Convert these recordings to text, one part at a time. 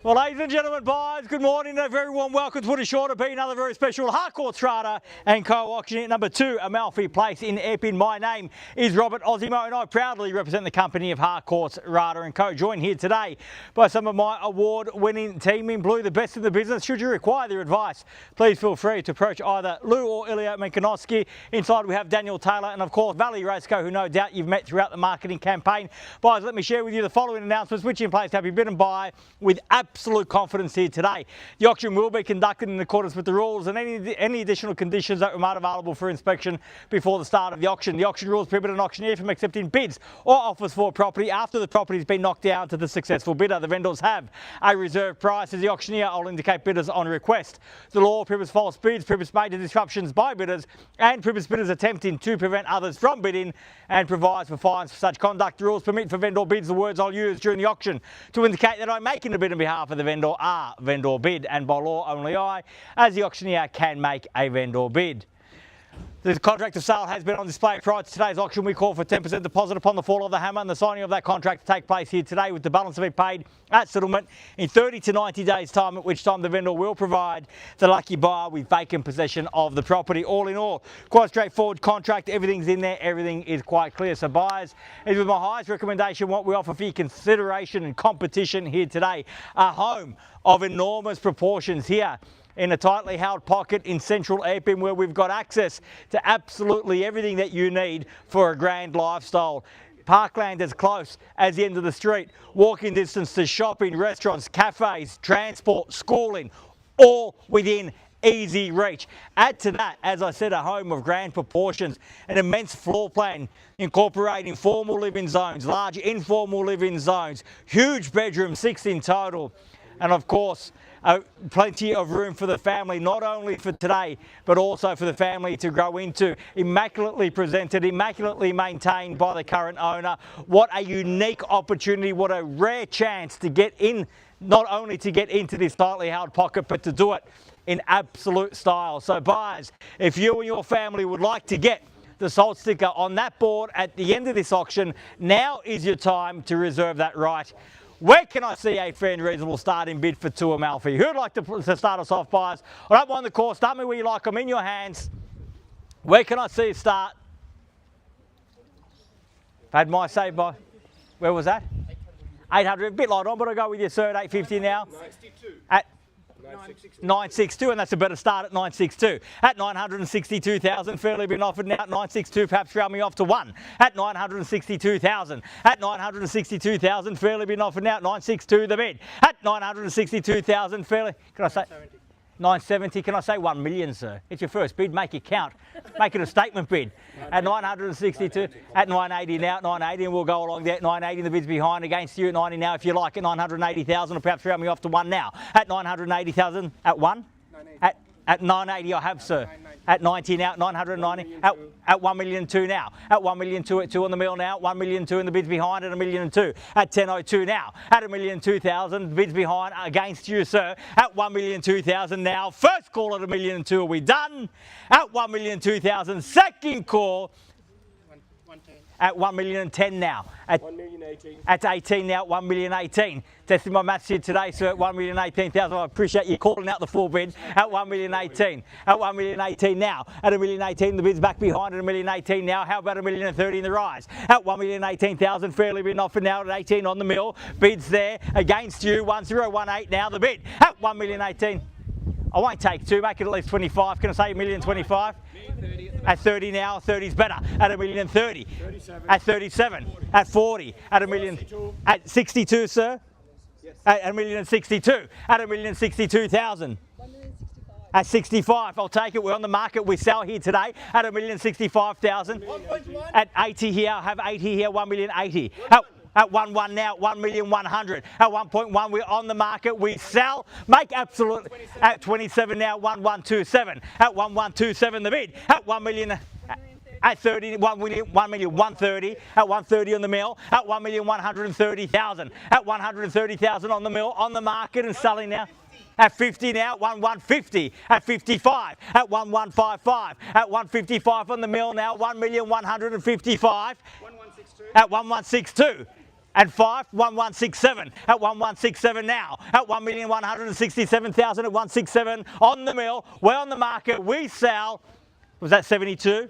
Well, ladies and gentlemen, buyers, good morning and a very warm welcome to what is sure to be another very special Harcourts Rata and Co Auctioneer number 2, Amalfi Place in EPPING. My name is Robert Ozzimo and I proudly represent the company of Harcourts Rata and Co. Joined here today by some of my award-winning team in blue, the best in the business. Should you require their advice, please feel free to approach either Lou or Ilya Menkonoski. Inside we have Daniel Taylor and of course Vally, Razko, who no doubt you've met throughout the marketing campaign. Buyers, let me share with you the following announcements which in place have you bid and buy with absolute confidence here today. The auction will be conducted in accordance with the rules and any additional conditions that were made available for inspection before the start of the auction. The auction rules prohibit an auctioneer from accepting bids or offers for a property after the property has been knocked down to the successful bidder. The vendors have a reserve price as the auctioneer will indicate bidders on request. The law prohibits false bids, prohibits major disruptions by bidders and prohibits bidders attempting to prevent others from bidding and provides for fines for such conduct. The rules permit for vendor bids, the words I'll use during the auction to indicate that I'm making a bid on behalf of the vendor are vendor bid, and by law only I, as the auctioneer, can make a vendor bid. The contract of sale has been on display prior to today's auction. We call for 10% deposit upon the fall of the hammer and the signing of that contract to take place here today, with the balance of it paid at settlement in 30 to 90 days time, at which time the vendor will provide the lucky buyer with vacant possession of the property. All in all, quite straightforward contract. Everything's in there. Everything is quite clear. So buyers, is with my highest recommendation what we offer for your consideration and competition here today. A home of enormous proportions here in a tightly held pocket in central EPPING, where we've got access to absolutely everything that you need for a grand lifestyle. Parkland as close as the end of the street, walking distance to shopping, restaurants, cafes, transport, schooling, all within easy reach. Add to that, as I said, a home of grand proportions, an immense floor plan incorporating formal living zones, large informal living zones, huge bedrooms, 6 in total, and of course plenty of room for the family, not only for today but also for the family to grow into. Immaculately presented, immaculately maintained by the current owner. What a unique opportunity, what a rare chance to get in, not only to get into this tightly held pocket but to do it in absolute style. So buyers, if you and your family would like to get the sold sticker on that board at the end of this auction, now is your time to reserve that right. Where can I see a fair and reasonable starting bid for 2 Amalfi? Who'd like to start us off, buyers? I don't mind the call. Start me where you like. I'm in your hands. Where can I see it start? I've had my say by. Where was that? 800. A bit light on, but I'll go with you, sir, at 850 now. 962. At 962, and that's a better start at 962. At 962,000, fairly been offered now. 962, perhaps round me off to 1. At 962,000. At 962,000, fairly been offered now. 962 the bid. At 962,000, fairly. Can I say 970? Can I say 1 million, sir? It's your first bid. Make it count. Make it a statement bid. At 962, at 980 now, 980, and we'll go along there. 980, the bid's behind against you at 90 now. If you like, at 980,000, or perhaps round me off to 1 now. At 980,000, at 1? At 980 I have, sir. At 90 now, 990, at 1,000,002 now. At 1,000,002 at 2 on the mill now. 1,000,002 and the bid's behind at 1,000,002. At 10.02 now. At 1,002,000, the bid's behind against you, sir. At 1,002,000 now. First call at 1,002. Are we done? At 1,002,000, second call. At 1,010,000 now. At 1,018,000. At 18 now, 1,018,000. Testing my maths here today, sir, at 1,018,000. I appreciate you calling out the full bid. At 1,018,000. At 1,018,000 now. At 1,018,000, the bid's back behind at 1,018,000 now. How about 1,030,000 in the rise? At 1,018,000, fairly been offered now at 18 on the mill. Bids there against you. 1,018 now the bid. At 1,018,000. I won't take 2, make it at least 25. Can I say 1,025,000? At 30 now, 30's better. At 1,030,000. At 37. At 40. At 1,000,000. At 62, sir? Yes. At 1,062,000. At 1,062,000. At 65, I'll take it. We're on the market. We sell here today at 1,065,000. At 80 here, I have 80 here, 1,080,000. At 1.1 now, 1,100,000. At 1.1, we're on the market. We sell. Make absolute. At 27 now, 1,127. At 1,127 the bid. At 1 million. At 30, 1,130,000. At 130 on the mill. At 1,130,000. At 130,000 on the mill. On the market and selling now. At 50 now, 1,150. At 55. At 1,155. At 155 on the mill now, 1,155,000. At 1,162. At 5, 1167. At 1167 now. At 1,167,000 at 167 on the mill. We're on the market. We sell. Was that 72?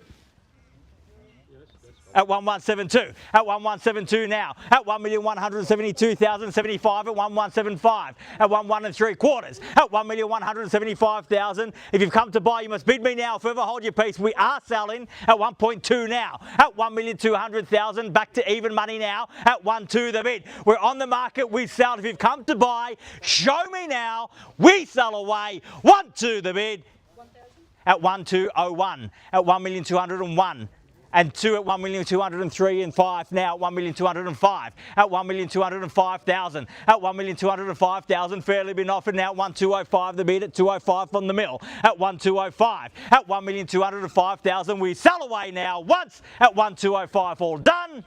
At 1172. At 1172 now. At 1,172,075 at 1175. At 11 3/4. At 1,175,000. If you've come to buy, you must bid me now. Further hold your peace. We are selling at 1.2 now. At 1,200,000. Back to even money now. At 1.2 the bid. We're on the market. We sell. If you've come to buy, show me now. We sell away. 1.2 the bid. At 1,201. At 1,201. And 2 at 1,203 and 5 now at 1,205 at 1,205,000 at 1,205,000 fairly been offered now at 1,205 the bid at 205 on the mill at 1,205 at 1,205,000 we sell away now once at 1,205 all done.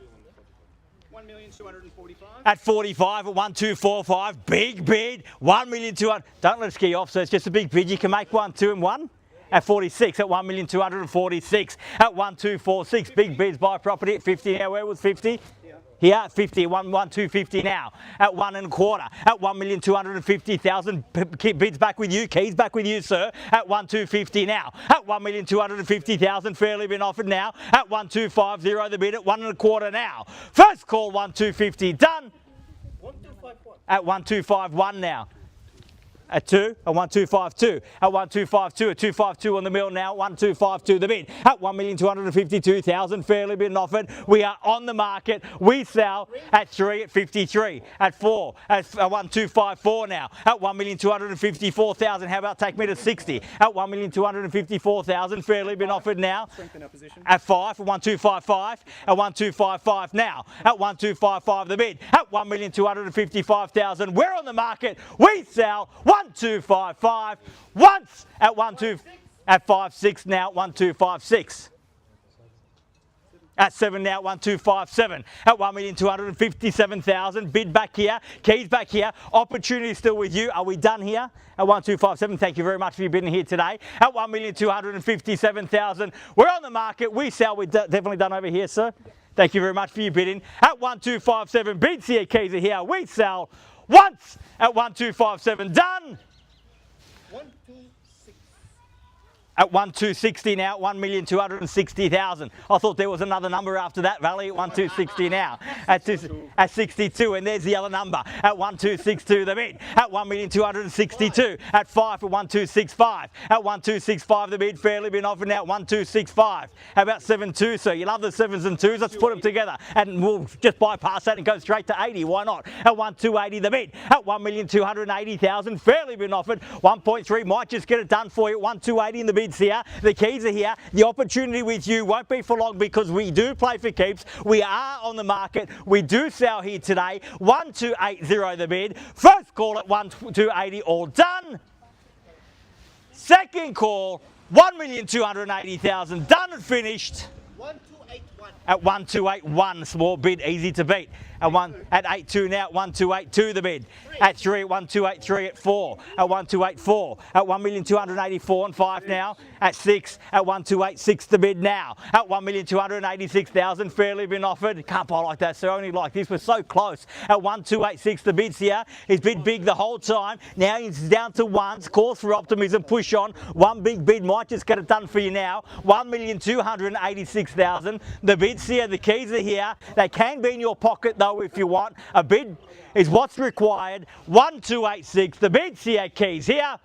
1,245,000 at 45 at 1,245 big bid 1,200,000 don't let us ski off so it's just a big bid you can make 1, 2 and 1. At 46, at 1,246, at 1,246, big bids buy property at 50 now. Where was 50? Here at 50, 1,250 now. At 1 1/4, at 1,250,000 bids back with you, keys back with you, sir. At 1,250 now. At 1,250,000 fairly been offered now. At 1,250 the bid at 1 1/4 now. First call 1,250 done. 1,251. At 1,251 now. At 2, at 1,252, at 1,252, at 252 on the mill now, 1,252 the bid, at 1,252,000 fairly been offered. We are on the market. We sell at 3 at 53, at 4, at 1,254 now, at 1,254,000. How about take me to 60? At 1,254,000 fairly been offered now. Strengthen our position. At 5, at 1,255, at 1,255 now, at 1,255 the bid, at 1,255,000. We're on the market. We sell 1,255 once at 1,2 at 5.6 now 1,256. At 7 now 1,257 at 1,257,000 bid back here, keys back here, opportunity still with you. Are we done here? At 1,257, thank you very much for your bidding here today. At 1,257,000, we're on the market. We sell. We're definitely done over here, sir. Thank you very much for your bidding. At 1,257, bids here, keys are here. We sell once at 1,257 done. 1,260. At 1,260 now, 1,260,000. I thought there was another number after that, Vally, at 1,260 now. At 62, and there's the other number. At 1,262 the bid. At 1,262. At 5 for 1,265. At 1,265 the bid, fairly been offered now at 1,265. How about 7.2, sir? You love the 7s and 2s, let's put them together. And we'll just bypass that and go straight to 80, why not? At 1,280 the bid. At 1,280,000, fairly been offered. 1.3 might just get it done for you. 1,280 in the bid. Here, the keys are here. The opportunity with you won't be for long because we do play for keeps. We are on the market. We do sell here today. 1,280 the bid. First call at 1,280 all done. Second call 1,280,000 done and finished. 1,281. At 1,281 small bid easy to beat. At 8.2 now, 1,282 the bid. At 3 at 1,283 at 4. At 1,284. At 1,284 and 5 now. At 6 at 1,286 the bid now. At 1,286,000 fairly been offered. Can't buy like that, sir. Only like this. We're so close. At 1,286 the bid's here. He's bid big the whole time. Now he's down to ones. Cause for optimism. Push on. One big bid might just get it done for you now. 1,286,000. The bid's here. The keys are here. They can be in your pocket though if you want. A bid is what's required. 1,286. The bid's here. Keys here.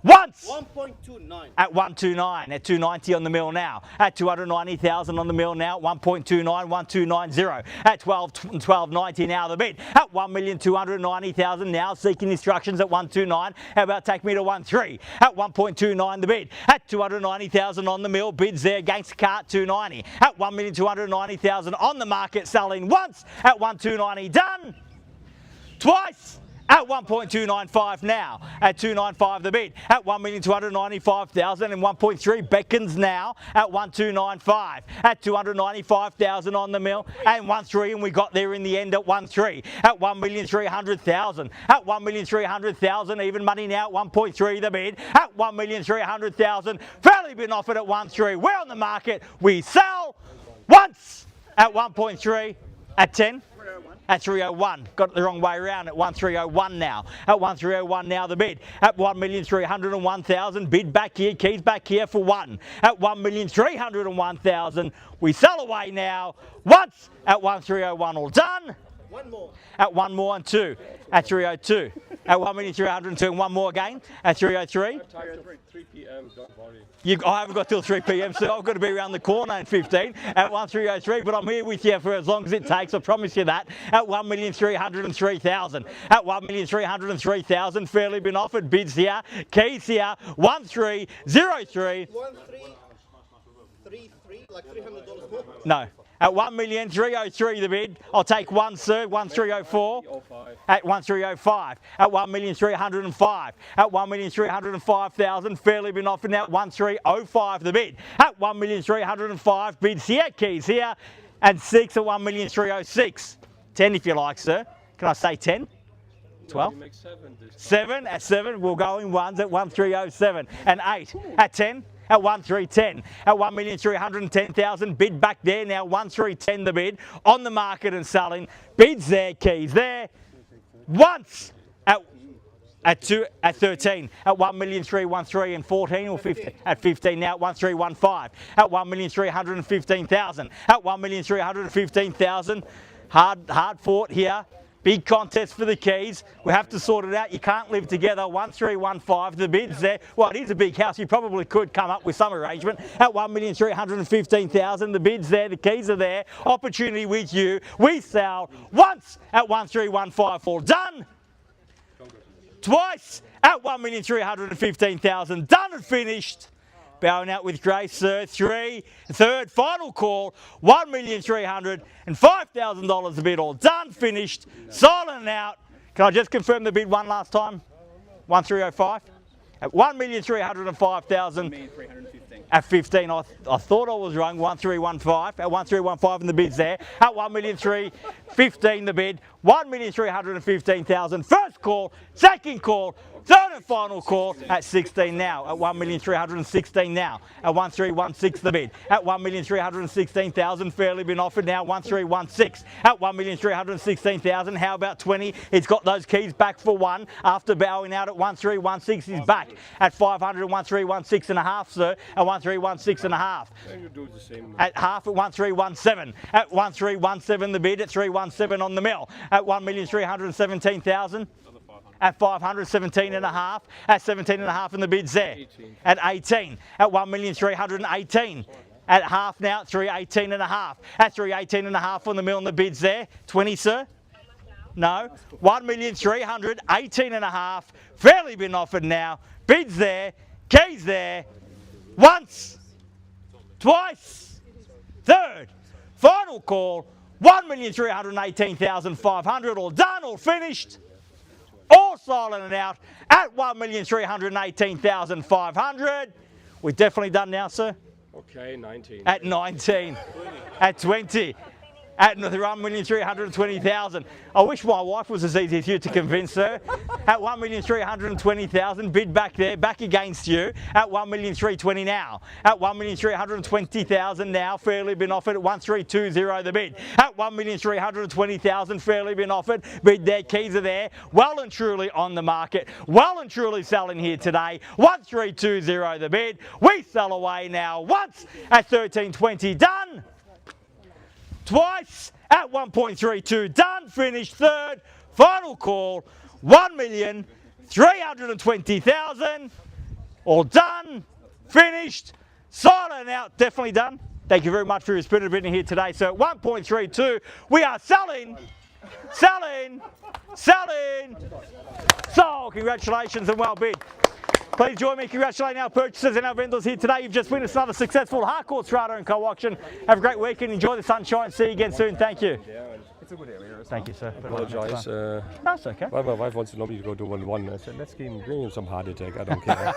Once. 1.29. At 129, at 290 on the mill now. At 290,000 on the mill now. 1.29, 1,290. At 1290 now the bid. At 1,290,000 now seeking instructions at 129. How about take me to 13? At 1.29 the bid. At 290,000 on the mill. Bids there. Gangster cart 290. At 1,290,000 on the market selling once. At 1,290 done. Twice. At 1.295 now, at 295 the bid, at 1,295,000 and 1.3 beckons now at 1,295, at 295,000 on the mill and 1.3 and we got there in the end at 1.3, at 1,300,000, at 1,300,000 even money now at 1.3 the bid, at 1,300,000 fairly been offered at 1.3. We're on the market, we sell once at 1.3, at 10. At 301. Got it the wrong way around at 1301 now. At 1301 now the bid. At 1,301,000. Bid back here. Keys back here for 1. At 1,301,000. We sell away now. Once at 1301 all done. One more. At 1 more and 2. At 302. At 1,302 and 1 more again. At 303. 3 p.m. Don't worry. I haven't got till 3 p.m, so I've got to be around the corner in 15 at 1303, but I'm here with you for as long as it takes, I promise you that, at 1,303,000. At 1,303,000, fairly been offered, bids here, keys here, 1303. 1333, like $300 more. No. At 1,303 the bid, I'll take 1 sir, 1304. At 1305. At 1,305. At 1,305,000, fairly been offered now at 1305 the bid. At 1,305, bids here, keys here, and 6 at 1,306. 10 if you like, sir. Can I say 10? 12? 7 at 7, we'll go in ones at 1307. And 8 at 10. At 1310, at 1,310,000, bid back there now, 1310 the bid, on the market and selling, bids there, keys there, once at 13, at 1,313 and 14 or 15, at 15 now at 1315, at 1,315,000, at 1,315,000, hard fought here. Big contest for the keys. We have to sort it out. You can't live together. 1315, the bid's there. Well, it is a big house. You probably could come up with some arrangement. At 1,315,000, the bid's there. The keys are there. Opportunity with you. We sell once at 1315, all done. Twice at 1,315,000, done and finished. Bowing out with grace, sir. Third, final call, $1,305,000 a bid, all done, finished, silent out. Can I just confirm the bid one last time? 1305? At 1,305,000. At 15, I thought I was wrong, 1315. At 1315 and the bid's there. At 1,315 the bid, 1,315,000. First call, second call, third and final call at 16 now. At 1,316 now. At 1316 the bid. At 1,316,000, fairly been offered now. 1316. At 1,316,000, how about 20? It's got those keys back for 1 after bowing out at 1316. He's back at 500 and 1316 and a half, sir. At 1316 and a half. At half at 1317. At 1317 the bid. At 317 on the mill. At 1,317,000. At 517 and a half. At 17 and a half in the bid's there. 18. At 18. At 1,318. At half now, 318 and a half. At 318 and a half on the mill and the bid's there. 20, sir? No. 1,318 and a half. Fairly been offered now. Bids there. Keys there. Once. Twice. Third. Final call. 1,318,500. All done, all finished. All silent and out at 1,318,500. We're definitely done now, sir. Okay, 19. At 19. At 20. At 1,320,000. I wish my wife was as easy as you to convince her. At 1,320,000, bid back there, back against you. At 1,320,000 now. At 1,320,000 now, fairly been offered at 1,320 the bid. At 1,320,000, fairly been offered. Bid there, keys are there. Well and truly on the market. Well and truly selling here today. 1,320 the bid. We sell away now once at 1,320, done. Twice at 1.32, done, finished, third, final call, 1,320,000, all done, finished, silent out, definitely done. Thank you very much for your spirit of bidding here today. So at 1.32, we are selling. So congratulations and well bid. Please join me in congratulating our purchasers and our vendors here today. You've just witnessed another successful Harcourts, Rata and Co auction. Have a great weekend. Enjoy the sunshine. See you again soon. Thank you. It's a good area. Thank you, sir. I apologise. That's okay. My wife wants to know me to go to 1-1. I said, let's bring him some heart attack. I don't care.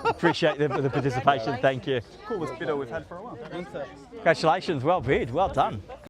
Appreciate the participation. Thank you. Coolest bidder we've had for a while. Congratulations. Well bid. Well done.